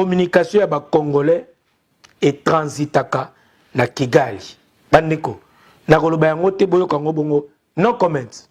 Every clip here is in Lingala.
communication ya ba congolais et transitaka na Kigali. Bandeko na koloba yango te boyo kango bongo no comment.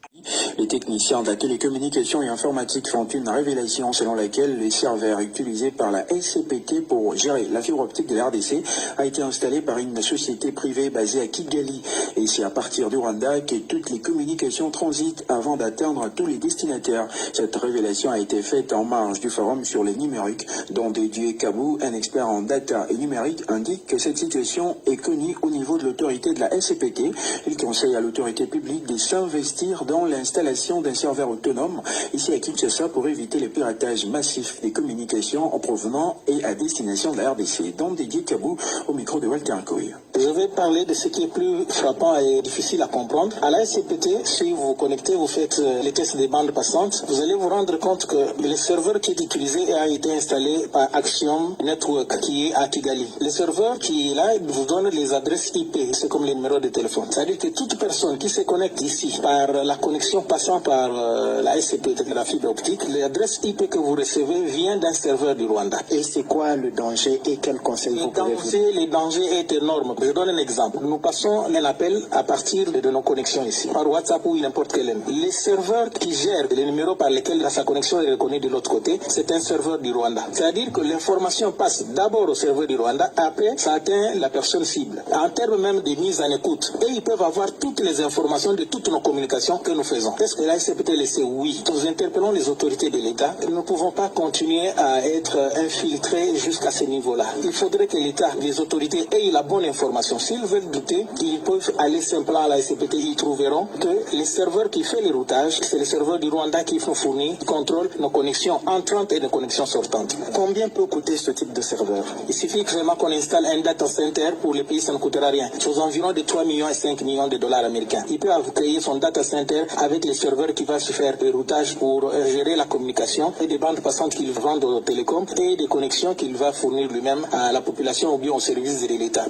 Les techniciens de la télécommunication et informatique font une révélation selon laquelle les serveurs utilisés par la SCPT pour gérer la fibre optique de la RDC a été installé par une société privée basée à Kigali. Et c'est à partir du Rwanda que toutes les communications transitent avant d'atteindre tous les destinataires. Cette révélation a été faite en marge du forum sur les numériques, dont Dédieu Kabou, un expert en data et numérique, indique que cette situation est connue au niveau de l'autorité de la SCPT. Il conseille à l'autorité publique de s'investir dans l'installation d'un serveur autonome ici à Kinshasa pour éviter le piratage massif des communications en provenant et à destination de la RDC. Donc Dédié Kabou au micro de Walter Nkoy. Je vais parler de ce qui est plus frappant et difficile à comprendre. À la SCPT, si vous vous connectez, vous faites les tests des bandes passantes, vous allez vous rendre compte que le serveur qui est utilisé a été installé par Axiom Network qui est à Kigali. Le serveur qui est là vous donne les adresses IP, c'est comme les numéros de téléphone. C'est-à-dire que toute personne qui se connecte ici par la connexion passant par la SCPT, la fibre optique, l'adresse IP que vous recevez vient d'un serveur du Rwanda. Et c'est quoi le danger et quel conseil vous pouvez vous... Le danger est énorme. Je donne un exemple. Nous passons un appel à partir de nos connexions ici, par WhatsApp ou n'importe quel. Les serveurs qui gèrent les numéros par lesquels sa connexion est reconnue de l'autre côté, c'est un serveur du Rwanda. C'est-à-dire que l'information passe d'abord au serveur du Rwanda, après ça atteint la personne cible. En termes même de mise en écoute, et ils peuvent avoir toutes les informations de toutes nos communications que nous faisons. Est-ce que la SCPT le sait? Oui. Nous interpellons les autorités de l'État. Nous ne pouvons pas continuer à être infiltrés jusqu'à ce niveau-là. Il faudrait que l'État, les autorités aient la bonne information. S'ils veulent douter, ils peuvent aller simplement à la SCPT. Ils trouveront que les serveurs qui font les routages, c'est les serveurs du Rwanda qui font fournir, contrôlent nos connexions entrantes et nos connexions sortantes. Combien peut coûter ce type de serveur? Il suffit vraiment qu'on installe un data center. Pour les pays, ça ne coûtera rien. C'est aux environs de 3 millions et 5 millions de dollars américains. Il peut créer son data center avec les serveurs qui va se faire des routages pour gérer la communication et des bandes passantes qu'il vend aux télécoms et des connexions qu'il va fournir lui-même à la population ou bien aux services de l'État.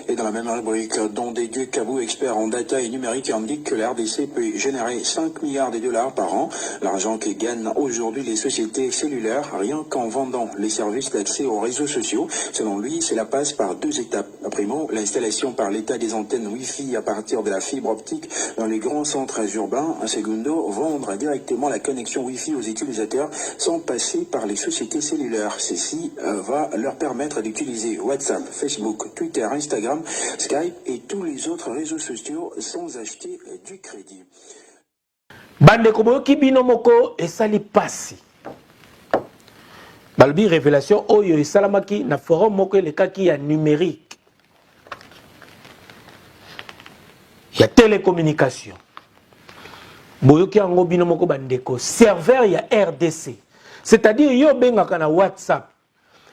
Et dans la même rubrique, dont Dédieu Kabou, expert en data et numérique, indique que la RDC peut générer 5 milliards de dollars par an. L'argent que gagnent aujourd'hui les sociétés cellulaires, rien qu'en vendant les services d'accès aux réseaux sociaux. Selon lui, cela passe par 2 étapes. Primo, l'installation par l'État des antennes Wi-Fi à partir de la fibre optique dans les grands centres urbains. Secondo, vendre directement la connexion Wi-Fi aux utilisateurs sans passer par les sociétés cellulaires. Ceci va leur permettre d'utiliser WhatsApp, Facebook, Twitter, Instagram, Skype et tous les autres réseaux sociaux sans acheter du crédit. Bande koboki bino moko esali pasi. Balbi révélation oyo esalamaki na forum moko elekaki ya numérique. Ya télécommunication. Boyoki yango bino moko bandeko serveur ya RDC. C'est-à-dire yo bengaka na WhatsApp.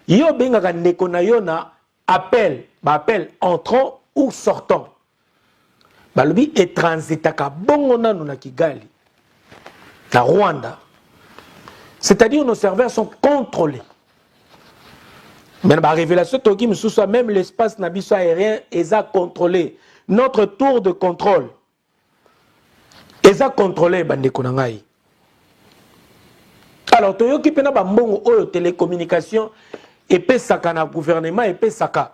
Yo bengaka ndeko na yo na appel, appel entrant ou sortant. Balobi et transitaka bongo nanu na Kigali. Na Rwanda. C'est-à-dire nos serveurs sont contrôlés. Mais la révélation toki msusa même l'espace nabiso aérien est contrôlé. Notre tour de contrôle est contrôlé bandeko na ngai. Alors toyoki pena ba mbongo oyo télécommunication epesaka na gouvernement epesaka.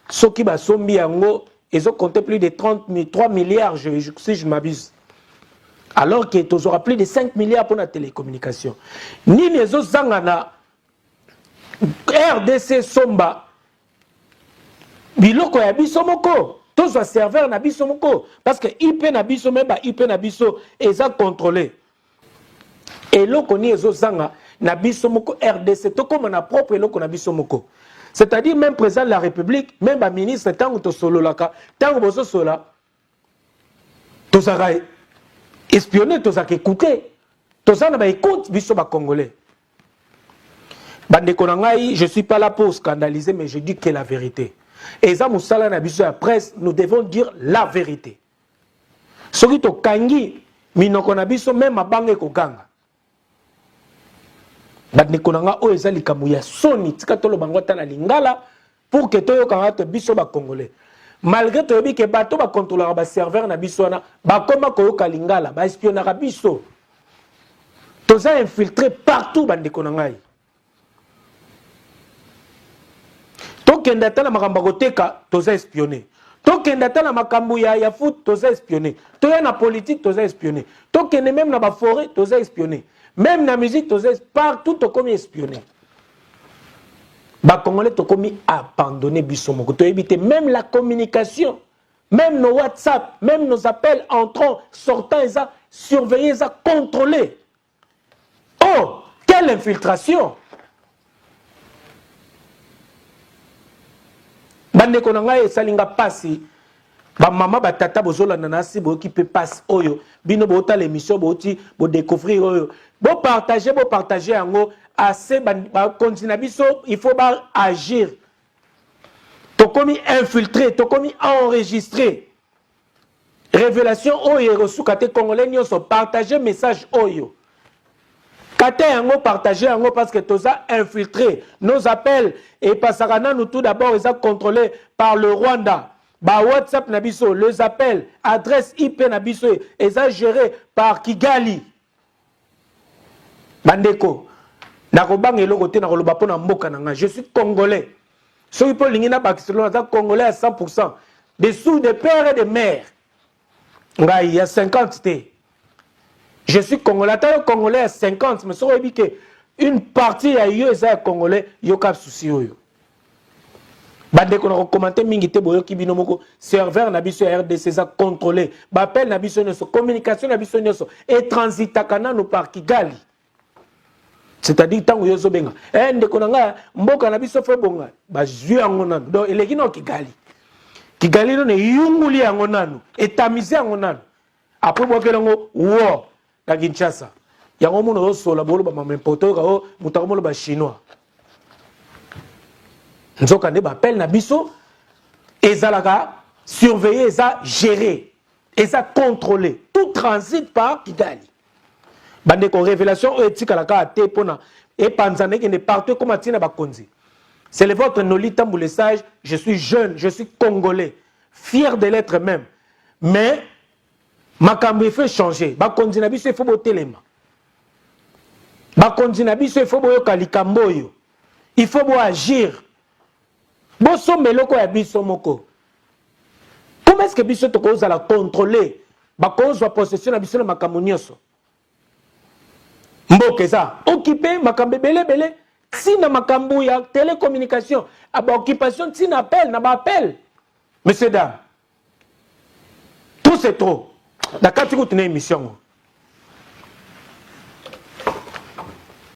Soki ba sombi yango ils ont compté plus de 3 milliards si je m'abuse. Alors qu'il y aura plus de 5 milliards pour la télécommunication. Ni les autres zangana RDC Somba biloko ya biso moko tous les serveurs na biso moko parce que IP na biso même IP na biso eza contrôlé. Et loko ni les autres zanga na biso moko RDC to comme na propre loko na biso moko. C'est-à-dire même président de la République, même le ministre tango to solo laka, tango boso sola to sarai espionner, tous à écouter, tous à écoute, biso ba congolais. Bande konangai, je suis pas là pour scandaliser, mais je dis que la vérité. Et ça, moussala na biso la presse, nous devons dire la vérité. Soki to kangi, minoko na biso même a bange kokanga. Bande konanga o ezali kamuya soni, tika tolo bangota na lingala pour que toyo kanga biso ba congolais. Malgré tout que bato ba contrôleur ba serveur na biso na ba koma ko kalingala ba espionnera biso toza infiltré partout bande konangai tokende ata na makambo koteka toza espionné, tokende ata na makambo ya foot toza espionné, toya na politique toza espionné, tokende même na ba forêt toza espionné, même na musique toza partout tokomi espionné. Ba Congolais tokomi abandonné biso moko, to éviter même la communication, même nos WhatsApp, même nos appels entrant, sortant, ils ont surveillé, ils ont contrôlé. Oh, quelle infiltration! Bande konanga e salinga pasi, ba mama ba tata bozola nanasi bo qui peut passe oyo, bino bo ta l'émission bo ti bo découvrir oyo, bo partager yango assez ba continue biso, il faut ba agir. Tokomi infiltré, tokomi enregistré. Révélation oyo reçu kate congolais nyonso partager message oyo. Kate yango partager yango parce que toza infiltré. Nos appels et pasarana nous tout d'abord ils sont contrôlés par le Rwanda. Ba WhatsApp nabiso, les appels, adresse IP nabiso ils sont gérés par Kigali. Bandeko. Nakobang eloko te na koloba pona mboka nanga. Je suis congolais. Ceux qui sont Barcelone, congolais à 100%. Des sous de père et de mère. Il y a 50 T. Je suis congolais à 50, mais ça veut dire qu'une partie a eu ça congolais, il y a un souci. Bande qu'on a commenté mingi te boyo ki binomoko serveur na biso RDC ça contrôlé. Bapel na biso nyonso, communication na biso nyonso et transita kana no par Kigali. C'est-à-dire tant que vous benga ndeko nanga mboka na biso fe bonga ba zui yango nanu donc eleki no Kigali no ne yunguli yango nanu etamize yango nanu après bokelango wo na Kinshasa yango muno yo sola bolo ba mamempoto ka mutakomo ba chinois nzoka ne ba appel na biso ezalaka surveiller eza gérer eza contrôler tout transit par Kigali. Bande ko révélation éthique la ka te pona et panzane qui ne partout comme atina bakonzi. C'est le votre noli tamboule sage, je suis jeune, je suis congolais, fier de l'être même. Mais makambo il faut changer. Bakonzi na biso il faut botelema. Bakonzi na biso il faut boyoka likambo yo. Il faut bo agir. Bo sombelo ko ya biso moko. Comment est-ce que biso to ko la contrôler? Bakonzo possession na biso na makambo nyonso. Mboke ça occupé makambe belé si na makambu ya télécommunication aba occupation si na appel na ba appel monsieur dame tout c'est trop. D'accord, tu continues l'émission.